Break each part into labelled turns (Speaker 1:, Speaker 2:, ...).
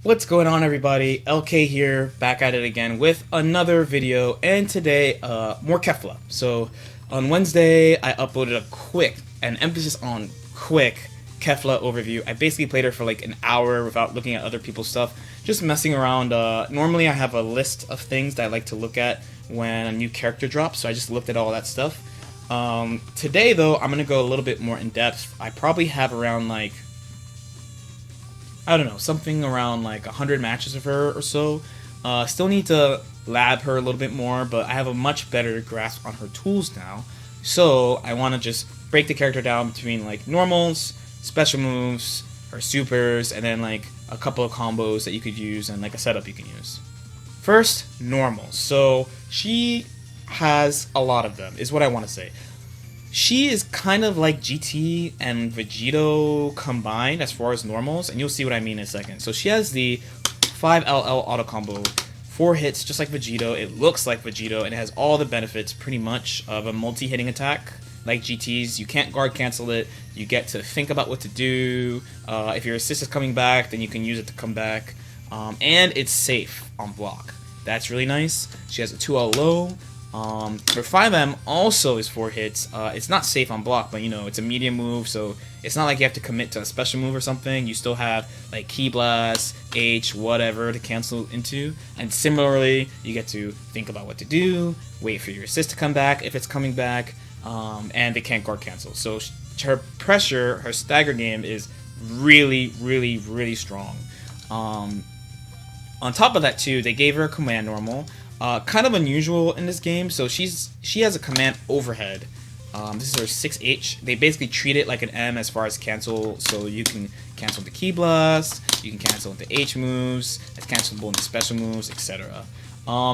Speaker 1: What's going on, everybody? LK here, back at it again with another video, and today more Kefla. So on Wednesday I uploaded a quick, an emphasis on quick, Kefla overview. I basically played her for like an hour without looking at other people's stuff, just messing around. Normally I have a list of things that I like to look at when a new character drops, so I just looked at all that stuff. Today though, I'm gonna go a little bit more in depth. I probably have around like, I don't know, something around like 100 matches of her or so. Still need to lab her a little bit more, but I have a much better grasp on her tools now. So I want to just break the character down between like normals, special moves, her supers, and then like a couple of combos that you could use and like a setup you can use. First, normals. So she has a lot of them, is what I want to say. She is kind of like GT and Vegito combined as far as normals, and you'll see what I mean in a second. So she has the 5LL auto combo, 4 hits just like Vegito, it looks like Vegito, and it has all the benefits pretty much of a multi-hitting attack like GT's. You can't guard cancel it, you get to think about what to do. If your assist is coming back, then you can use it to come back, and it's safe on block. That's really nice. She has a 2L low. Her 5M also is 4 hits. It's not safe on block, but you know, it's a medium move, so it's not like you have to commit to a special move or something. You still have like Ki Blast, H, whatever to cancel into. And similarly, you get to think about what to do, wait for your assist to come back if it's coming back, and they can't guard cancel. So her pressure, her stagger game is really, really, really strong. On top of that too, they gave her a command normal. Kind of unusual in this game, so she has a command overhead. This is her 6H. They basically treat it like an M as far as cancel, so you can cancel into Ki Blast, you can cancel into H moves, it's cancelable into special moves, etc.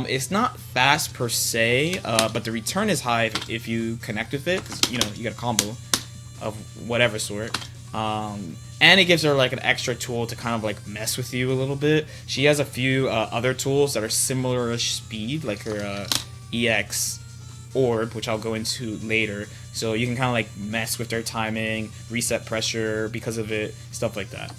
Speaker 1: It's not fast per se, but the return is high if you connect with it, 'cause, you know, you get a combo of whatever sort. And it gives her like an extra tool to kind of like mess with you a little bit. She has a few other tools that are similar-ish speed, like her EX orb, which I'll go into later. So you can kind of like mess with their timing, reset pressure because of it, stuff like that.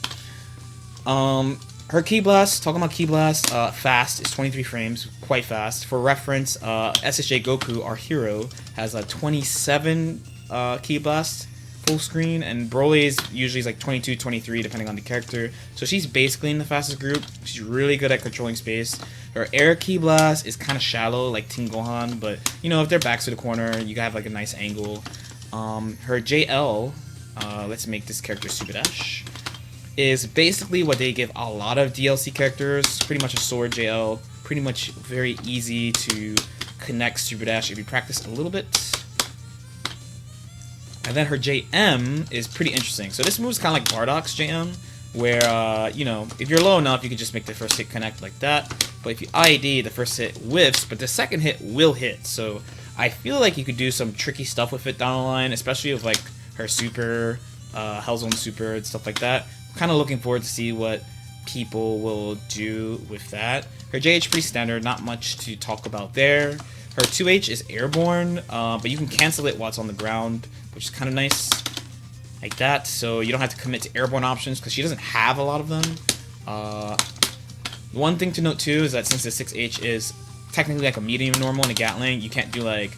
Speaker 1: Her Ki Blast, talking about Ki Blast, fast is 23 frames, quite fast. For reference, SSJ Goku, our hero, has a 27 Ki Blast full screen, and Broly's usually is like 22, 23 depending on the character. So she's basically in the fastest group. She's really good at controlling space. Her air Ki Blast is kind of shallow like Team Gohan, but you know, if their backs to the corner, you have like a nice angle. Her JL, let's make this character Super Dash, is basically what they give a lot of DLC characters, pretty much a sword JL, pretty much very easy to connect Super Dash if you practice a little bit. And then her JM is pretty interesting. So this move is kind of like Bardock's JM, where, you know, if you're low enough, you can just make the first hit connect like that. But if you IED, the first hit whiffs, but the second hit will hit. So I feel like you could do some tricky stuff with it down the line, especially with like her super, Hellzone super and stuff like that. I'm kind of looking forward to see what people will do with that. Her JH pretty standard, not much to talk about there. Her 2H is airborne, but you can cancel it while it's on the ground, which is kind of nice, like that, so you don't have to commit to airborne options, because she doesn't have a lot of them. One thing to note too is that since the 6H is technically like a medium normal in a Gatling, you can't do like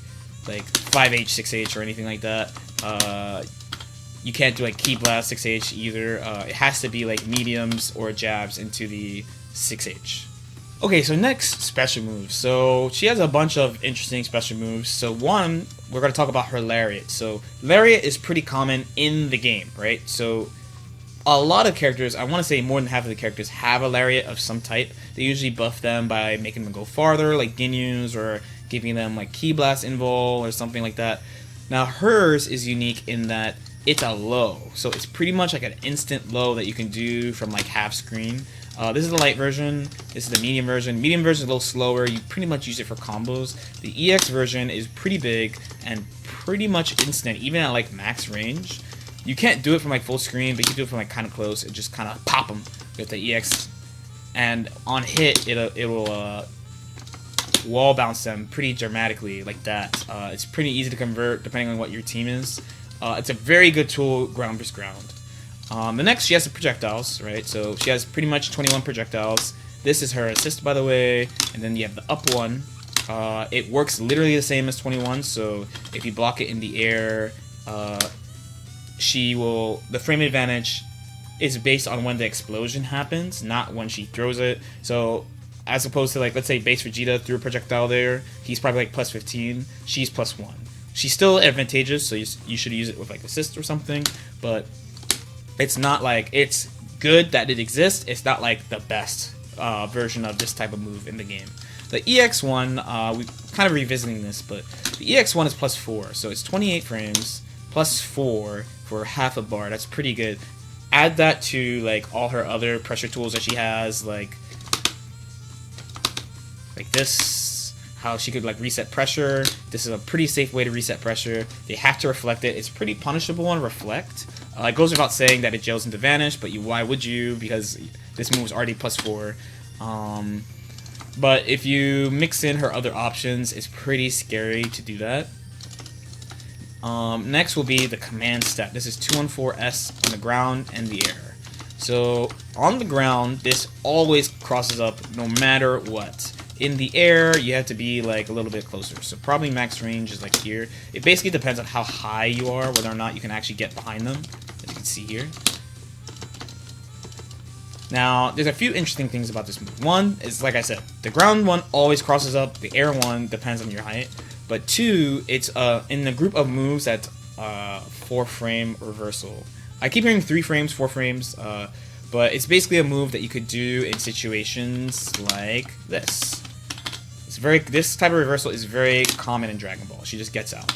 Speaker 1: 5H, 6H, or anything like that. You can't do like Ki Blast 6H either. It has to be like mediums or jabs into the 6H. Okay, so next, special moves. So she has a bunch of interesting special moves. So one, we're going to talk about her Lariat. So Lariat is pretty common in the game, right? So a lot of characters, I want to say more than half of the characters, have a Lariat of some type. They usually buff them by making them go farther, like Ginyu's, or giving them like Ki Blast invul or something like that. Now hers is unique in that it's a low. So it's pretty much like an instant low that you can do from like half screen. This is the light version, this is the medium version. Medium version is a little slower, you pretty much use it for combos. The EX version is pretty big and pretty much instant, even at like max range. You can't do it from like full screen, but you can do it from like kind of close and just kind of pop them with the EX. And on hit, it will wall bounce them pretty dramatically like that. It's pretty easy to convert depending on what your team is. It's a very good tool ground versus ground. The next, she has the projectiles, right? So she has pretty much 21 projectiles. This is her assist, by the way, and then you have the up one. It works literally the same as 21, so if you block it in the air, the frame advantage is based on when the explosion happens, not when she throws it. So as opposed to, like, let's say base Vegeta threw a projectile there, he's probably like plus 15, she's plus 1. She's still advantageous, so you should use it with like assist or something, but it's not like, it's good that it exists, it's not like the best version of this type of move in the game. The EX1, we kind of revisiting this, but the EX1 is plus 4, so it's 28 frames, plus 4 for half a bar. That's pretty good. Add that to like all her other pressure tools that she has, like this, how she could like reset pressure. This is a pretty safe way to reset pressure. They have to reflect it. It's pretty punishable on reflect. It goes without saying that it jails into vanish, but why would you? Because this move is already plus 4. But if you mix in her other options, it's pretty scary to do that. Next will be the command stat. This is 214S on the ground and the air. So on the ground, this always crosses up no matter what. In the air, you have to be like a little bit closer. So probably max range is like here. It basically depends on how high you are, whether or not you can actually get behind them, as you can see here. Now, there's a few interesting things about this move. One is, like I said, the ground one always crosses up. The air one depends on your height. But 2, it's in the group of moves that's 4-frame reversal. I keep hearing 3 frames, 4 frames, but it's basically a move that you could do in situations like this. This type of reversal is very common in Dragon Ball. She just gets out.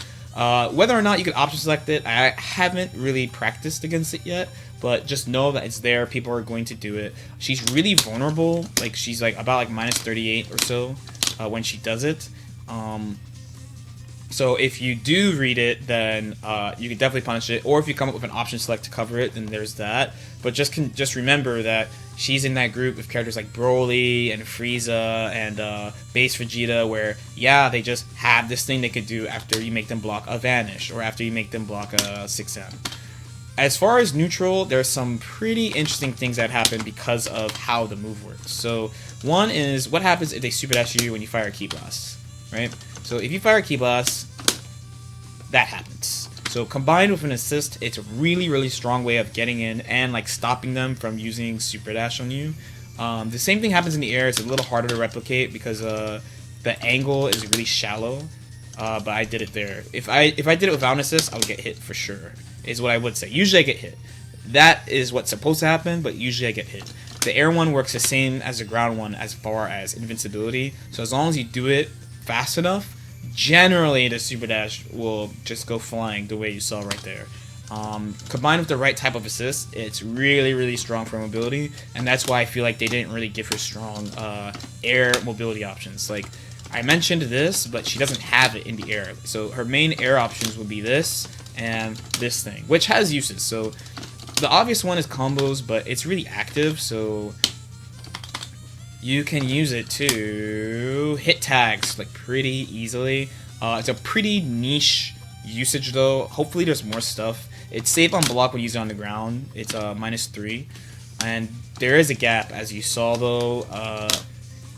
Speaker 1: Whether or not you can option select it, I haven't really practiced against it yet, but just know that it's there. People are going to do it. She's really vulnerable. Like, she's like about like minus 38 or so when she does it. So if you do read it, then you can definitely punish it. Or if you come up with an option select to cover it, then there's that. But just remember that she's in that group of characters like Broly and Frieza and Base Vegeta, where, yeah, they just have this thing they could do after you make them block a Vanish or after you make them block a 6M. As far as neutral, there's some pretty interesting things that happen because of how the move works. So one is, what happens if they super dash you when you fire a Ki Blast, right? So if you fire a Ki Blast, that happens. So combined with an assist, it's a really, really strong way of getting in and like stopping them from using super dash on you. The same thing happens in the air. It's a little harder to replicate because the angle is really shallow. But I did it there. If I did it without an assist, I would get hit for sure, is what I would say. Usually I get hit. That is what's supposed to happen, but usually I get hit. The air one works the same as the ground one as far as invincibility. So as long as you do it fast enough, generally the super dash will just go flying the way you saw right there. Combined with the right type of assist, it's really, really strong for mobility, and that's why I feel like they didn't really give her strong air mobility options. Like, I mentioned this, but she doesn't have it in the air. So her main air options would be this and this thing, which has uses. So the obvious one is combos, but it's really active, so you can use it to hit tags like pretty easily. It's a pretty niche usage though. Hopefully there's more stuff. It's safe on block when you use it on the ground. It's -3, and there is a gap as you saw though.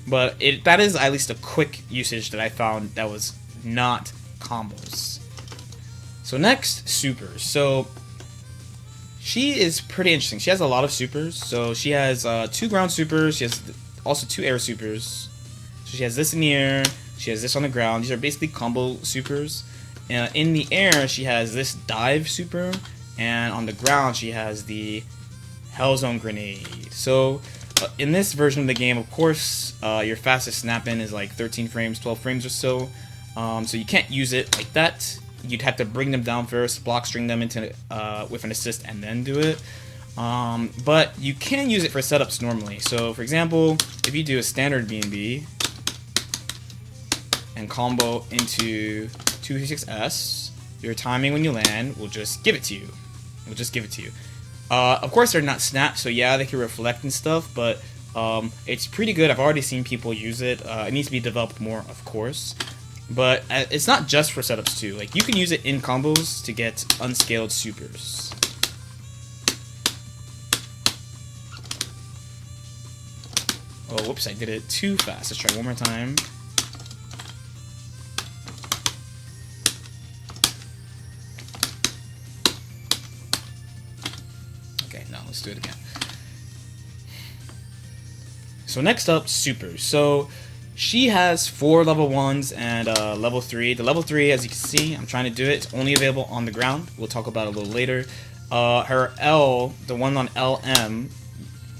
Speaker 1: But that is at least a quick usage that I found that was not combos. So next, supers. So she is pretty interesting. She has a lot of supers. So she has 2 ground supers. She has also 2 air supers. So she has this in the air. She has this on the ground. These are basically combo supers. In the air, she has this dive super. And on the ground, she has the Hellzone Grenade. So in this version of the game, of course, your fastest snap-in is like 13 frames, 12 frames or so. So you can't use it like that. You'd have to bring them down first, block string them into with an assist, and then do it. But you can use it for setups normally. So for example, if you do a standard B&B and combo into 236S, your timing when you land will just give it to you. Of course, they're not snap, so yeah, they can reflect and stuff, but it's pretty good. I've already seen people use it. It needs to be developed more, of course. But it's not just for setups, too. Like, you can use it in combos to get unscaled supers. Oh, whoops, I did it too fast. Let's try one more time. Okay, no, let's do it again. So next up, Super. So she has 4 level 1s and level 3. The level 3, as you can see, I'm trying to do it. It's only available on the ground. We'll talk about it a little later. Her L, the one on LM,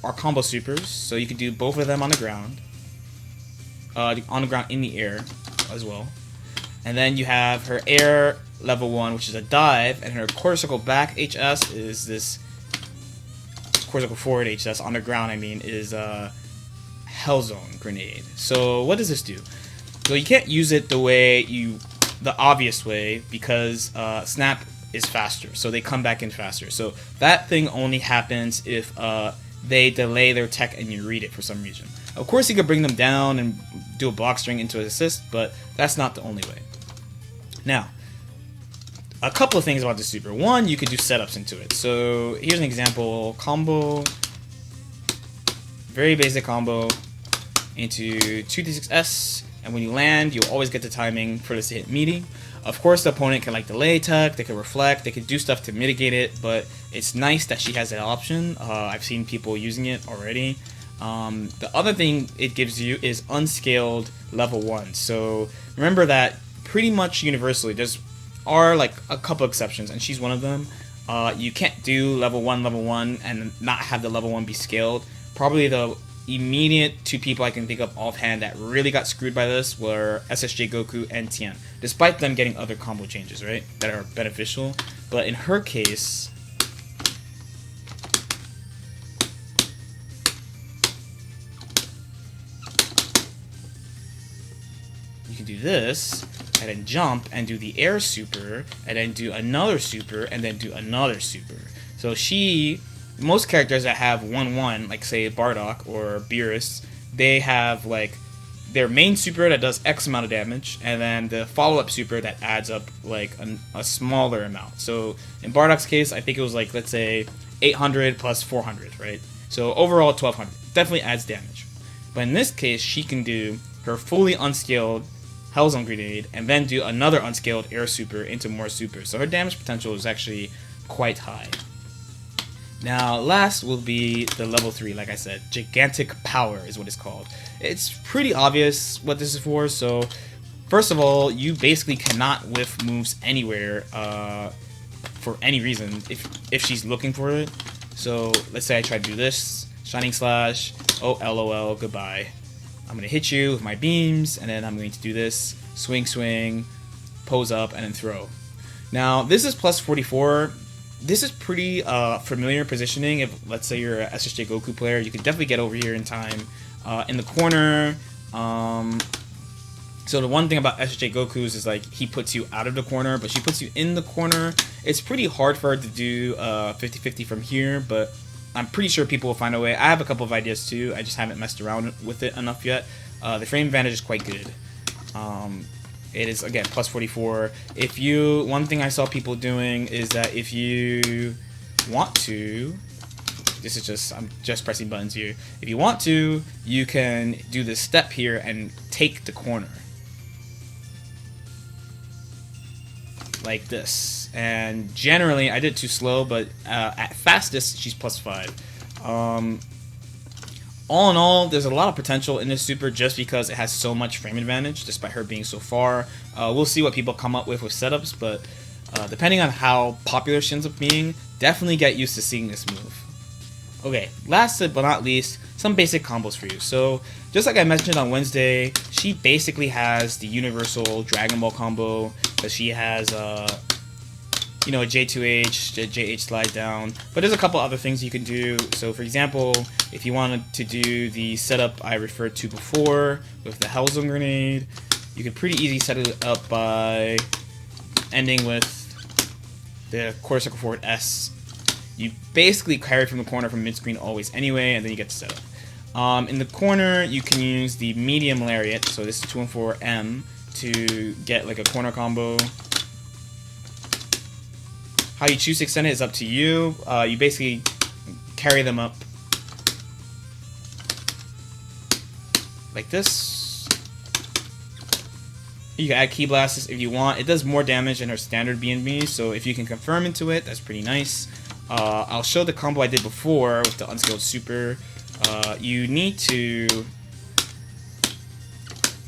Speaker 1: are combo supers. So you can do both of them on the ground. On the ground in the air as well. And then you have her air level 1, which is a dive. And her quarter circle back HS is this quarter circle forward HS on the ground, I mean, is Hellzone grenade. So what does this do? So you can't use it the obvious way because snap is faster, so they come back in faster. So that thing only happens if they delay their tech and you read it for some reason. Of course you could bring them down and do a block string into an assist, but that's not the only way. Now, a couple of things about the super. One, you could do setups into it. So here's an example combo. Very basic combo into 2d6s, and when you land, you'll always get the timing for this to hit meaty. Of course, the opponent can like delay tech, they can reflect, they can do stuff to mitigate it, but it's nice that she has that option. I've seen people using it already. The other thing it gives you is unscaled level 1. So remember that pretty much universally, there are like a couple exceptions, and she's one of them. You can't do level 1 and not have the level 1 be scaled. Probably the immediate 2 people I can think of offhand that really got screwed by this were SSJ Goku and Tien, despite them getting other combo changes, right, that are beneficial. But in her case, you can do this and then jump and do the air super and then do another super and then do another super. So most characters that have 1/1, like say Bardock or Beerus, they have like their main super that does X amount of damage, and then the follow-up super that adds up like a smaller amount. So in Bardock's case, I think it was like, let's say 800 plus 400, right? So overall 1200. Definitely adds damage. But in this case, she can do her fully unscaled Hellzone grenade and then do another unscaled air super into more super. So her damage potential is actually quite high. Now, last will be the level 3, like I said. Gigantic Power is what it's called. It's pretty obvious what this is for. So, first of all, you basically cannot whiff moves anywhere for any reason if she's looking for it. So, let's say I try to do this. Shining Slash. Oh, LOL, goodbye. I'm going to hit you with my beams, and then I'm going to do this. Swing, swing, pose up, and then throw. Now, this is plus 44. This is pretty familiar positioning. If, let's say, you're a SSJ Goku player, you can definitely get over here in time. In the corner, so the one thing about SSJ Goku's is like he puts you out of the corner, but she puts you in the corner. It's pretty hard for her to do 50-50 from here, but I'm pretty sure people will find a way. I have a couple of ideas too. I just haven't messed around with it enough yet. The frame advantage is quite good. It is, again, plus 44. One thing I saw people doing is that if you want to, I'm just pressing buttons here. If you want to, you can do this step here and take the corner. Like this. And generally, I did it too slow, but at fastest, she's plus 5. All in all, there's a lot of potential in this super just because it has so much frame advantage, despite her being so far. We'll see what people come up with setups, but depending on how popular she ends up being, definitely get used to seeing this move. Okay, last but not least, some basic combos for you. So, just like I mentioned on Wednesday, she basically has the universal Dragon Ball combo, because she has a J2H, JH slide down, but there's a couple other things you can do. So for example, if you wanted to do the setup I referred to before with the Hellzone grenade, you could pretty easily set it up by ending with the quarter circle forward S. You basically carry from the corner from mid-screen always anyway, and then you get the setup. In the corner, you can use the medium lariat, so this is 214M, to get like a corner combo. How you choose to extend it is up to you. You basically carry them up like this. You can add Ki Blasts if you want. It does more damage than her standard BNB, so if you can confirm into it, that's pretty nice. I'll show the combo I did before with the unskilled super. You need to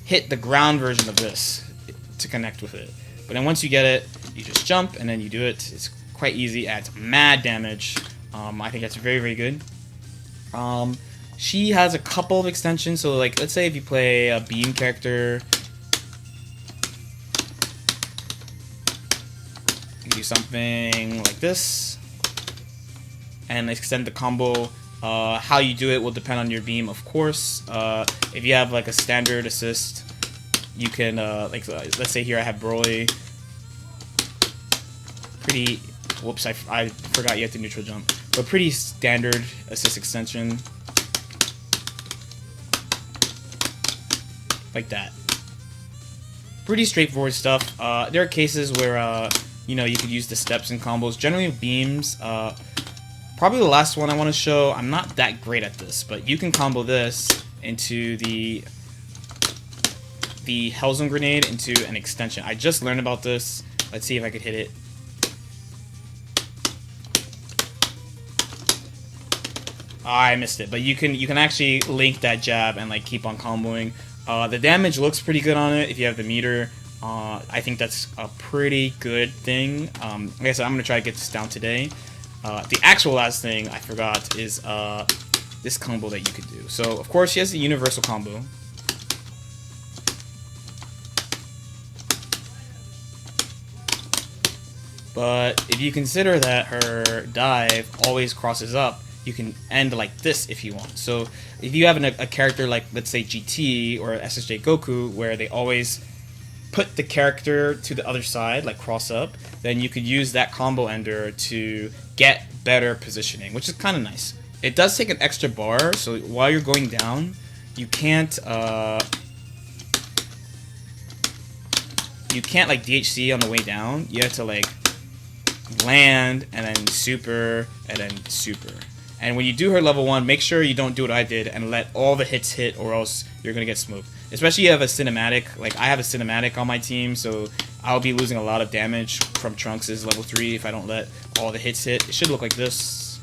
Speaker 1: hit the ground version of this to connect with it. But then once you get it, you just jump and then you do it. It's quite easy, adds mad damage. I think that's very, very good. She has a couple of extensions, so like let's say if you play a beam character, you do something like this and extend the combo. How you do it will depend on your beam, of course. If you have like a standard assist, you can let's say here I have Broly. Pretty, whoops, I forgot you have to neutral jump, but pretty standard assist extension, like that. Pretty straightforward stuff. There are cases where you know, you could use the steps and combos. Generally with beams, probably the last one I want to show, I'm not that great at this, but you can combo this into the Hellzone Grenade into an extension. I just learned about this. Let's see if I could hit it. I missed it, but you can actually link that jab and like keep on comboing. The damage looks pretty good on it if you have the meter. I think that's a pretty good thing. Like I said, I'm gonna try to get this down today. The actual last thing I forgot is this combo that you could do. So of course she has the universal combo. But if you consider that her dive always crosses up, you can end like this if you want. So if you have a character like, let's say, GT or SSJ Goku, where they always put the character to the other side, like cross up, then you could use that combo ender to get better positioning, which is kind of nice. It does take an extra bar, so while you're going down, you can't like DHC on the way down. You have to like land and then super and then super. And when you do her level 1, make sure you don't do what I did and let all the hits hit, or else you're gonna get smoked. Especially if you have a cinematic, like I have a cinematic on my team, so I'll be losing a lot of damage from Trunks' level 3 if I don't let all the hits hit. It should look like this.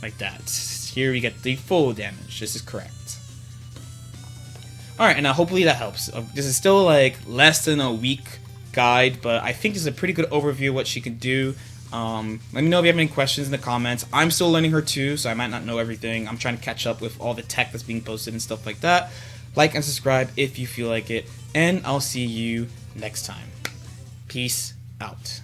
Speaker 1: Like that. Here we get the full damage. This is correct. Alright, and hopefully that helps. This is still like less than a week guide, but I think this is a pretty good overview of what she can do. Let me know if you have any questions in the comments. I'm still learning her too, so I might not know everything. I'm trying to catch up with all the tech that's being posted and stuff like that. Like and subscribe if you feel like it, and I'll see you next time. Peace out.